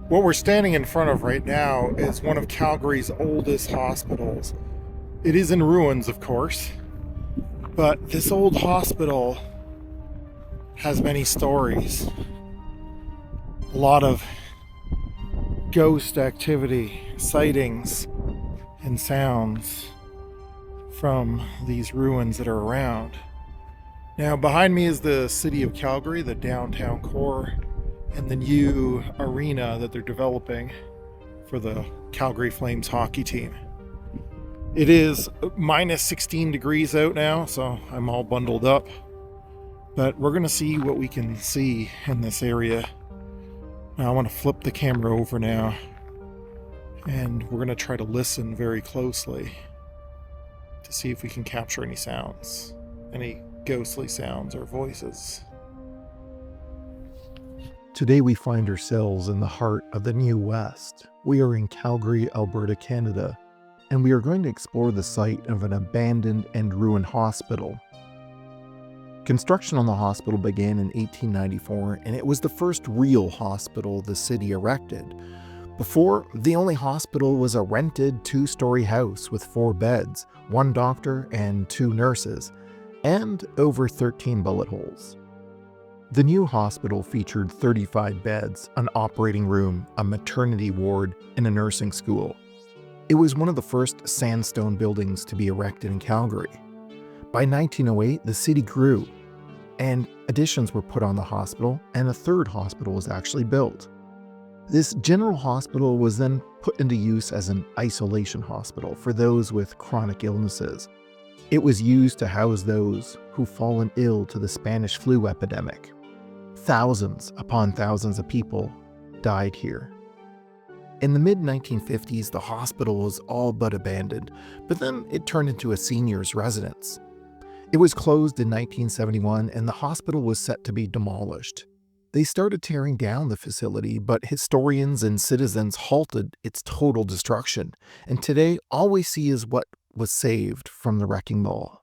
What we're standing in front of right now is one of Calgary's oldest hospitals. It is in ruins, of course, but this old hospital has many stories. A lot of ghost activity, sightings, and sounds from these ruins that are around. Now, behind me is the city of Calgary, the downtown core, and the new arena that they're developing for the Calgary Flames hockey team. It is minus 16 degrees out now, so I'm all bundled up. But we're going to see what we can see in this area. Now, I want to flip the camera over now, and we're going to try to listen very closely to see if we can capture any sounds, any ghostly sounds or voices. Today we find ourselves in the heart of the New West. We are in Calgary, Alberta, Canada, and we are going to explore the site of an abandoned and ruined hospital. Construction on the hospital began in 1894, and it was the first real hospital the city erected. Before, the only hospital was a rented 2-story house with 4 beds, 1 doctor and 2 nurses, and over 13 bullet holes. The new hospital featured 35 beds, an operating room, a maternity ward, and a nursing school. It was one of the first sandstone buildings to be erected in Calgary. By 1908, the city grew, and additions were put on the hospital, and a 3rd hospital was actually built. This general hospital was then put into use as an isolation hospital for those with chronic illnesses. It was used to house those who fallen ill to the Spanish flu epidemic. Thousands upon thousands of people died here. In the mid-1950s, the hospital was all but abandoned, but then it turned into a seniors' residence. It was closed in 1971, and the hospital was set to be demolished. They started tearing down the facility, but historians and citizens halted its total destruction, and today all we see is what was saved from the wrecking ball.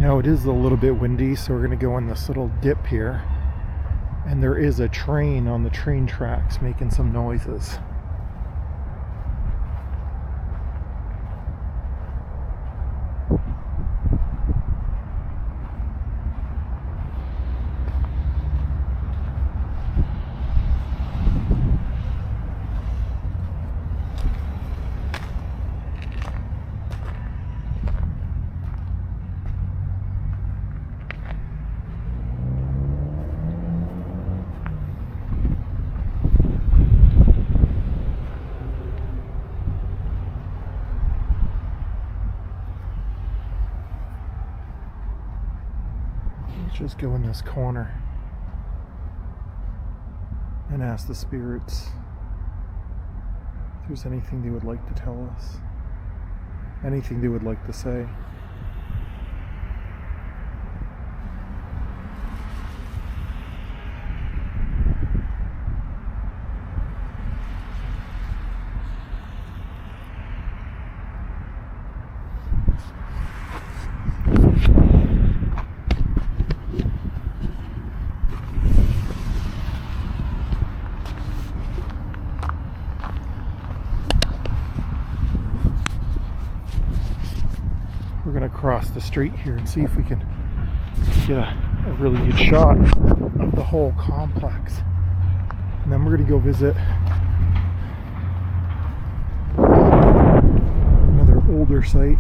Now it is a little bit windy, so we're going to go in this little dip here. And there is a train on the train tracks making some noises. Just go in this corner and ask the spirits if there's anything they would like to tell us, anything they would like to say. We're going to cross the street here and see if we can get a really good shot of the whole complex. And then we're going to go visit another older site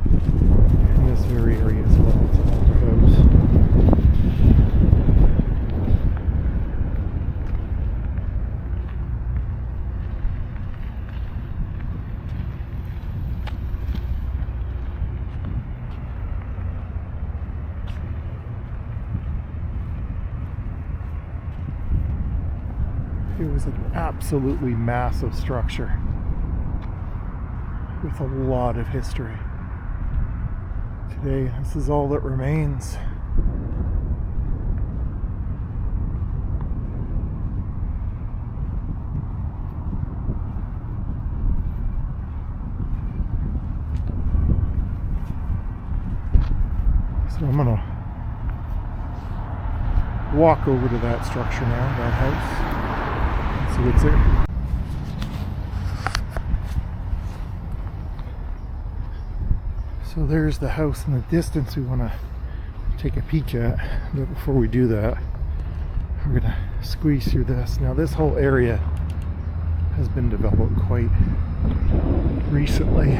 in this very area as well. It's an older house. It was an absolutely massive structure with a lot of history. Today, this is all that remains. So I'm gonna walk over to that structure now, that house. See what's there. So there's the house in the distance we want to take a peek at. But before we do that, we're going to squeeze through this. Now this whole area has been developed quite recently.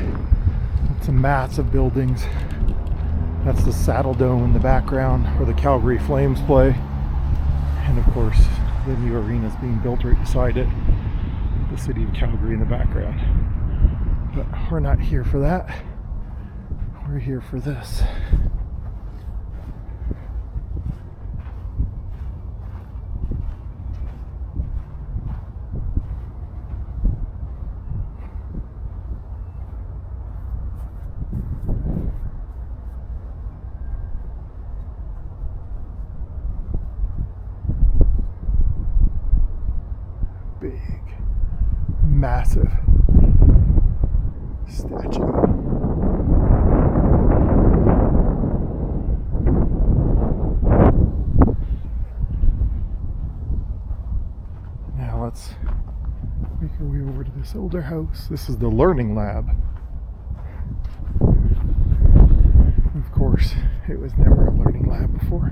It's a massive buildings. That's the Saddle Dome in the background where the Calgary Flames play. And of course, the new arena is being built right beside it. The city of Calgary in the background. But we're not here for that. We're here for this. Big, massive statue. Now let's make our way over to this older house. This is the learning lab. Of course, it was never a learning lab before.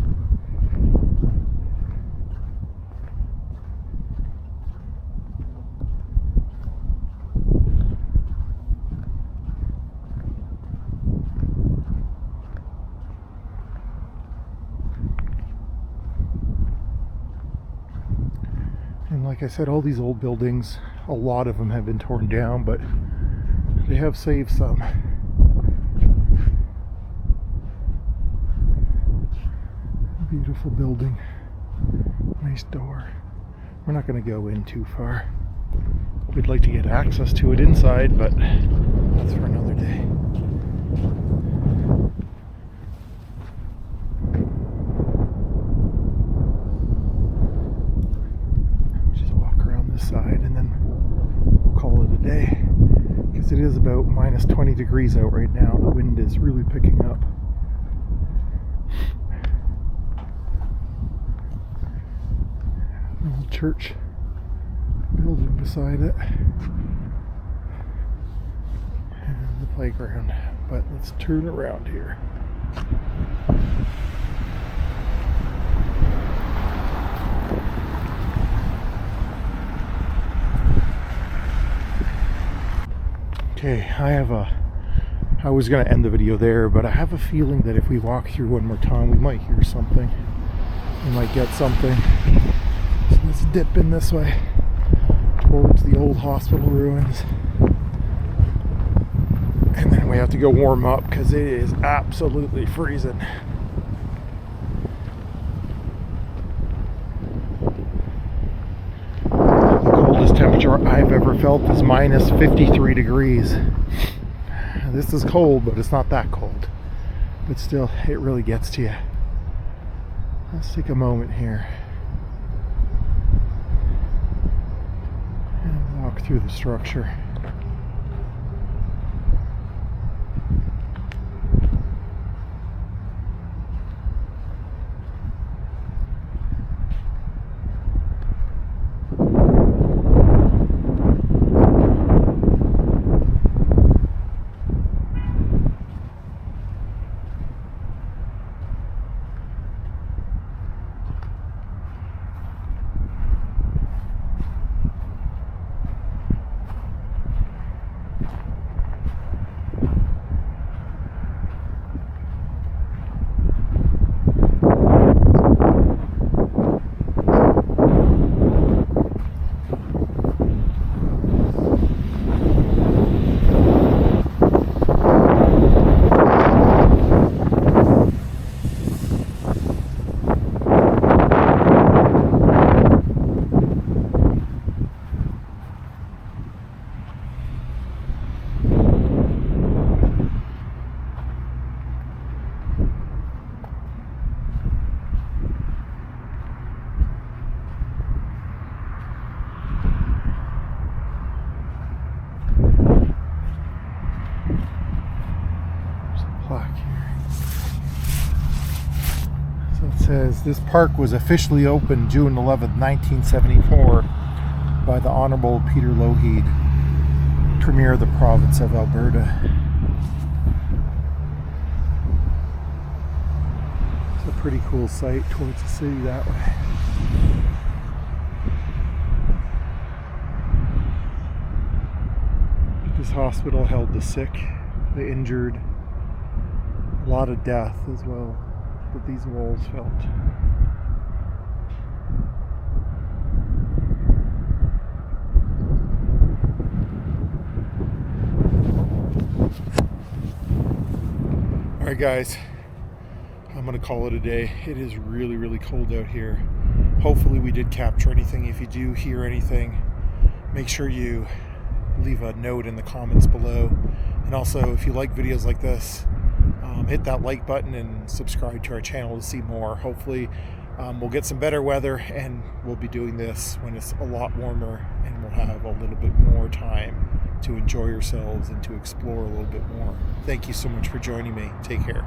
And like I said, all these old buildings, a lot of them have been torn down, but they have saved some. Beautiful building. Nice door. We're not going to go in too far. We'd like to get access to it inside, but that's for another day. Side and then we'll call it a day, because it is about -20 degrees out right now. The wind is really picking up. An old church building beside it. And the playground. But let's turn around here. Okay, I was going to end the video there, but I have a feeling that if we walk through one more time, we might hear something. We might get something. So let's dip in this way towards the old hospital ruins. And then we have to go warm up because it is absolutely freezing. The coldest temperature I've ever felt is minus 53 degrees. This is cold, but it's not that cold. But still, it really gets to you. Let's take a moment here and walk through the structure. Says this park was officially opened June 11th, 1974 by the Honorable Peter Lougheed, Premier of the province of Alberta. It's a pretty cool site towards the city that way. This hospital held the sick, the injured, a lot of death as well that these walls felt. Alright guys, I'm gonna call it a day. It is really, really cold out here. Hopefully we did capture anything. If you do hear anything, make sure you leave a note in the comments below. And also, if you like videos like this, hit that like button and subscribe to our channel to see more. Hopefully we'll get some better weather and we'll be doing this when it's a lot warmer and we'll have a little bit more time to enjoy yourselves and to explore a little bit more. Thank you so much for joining me. Take care.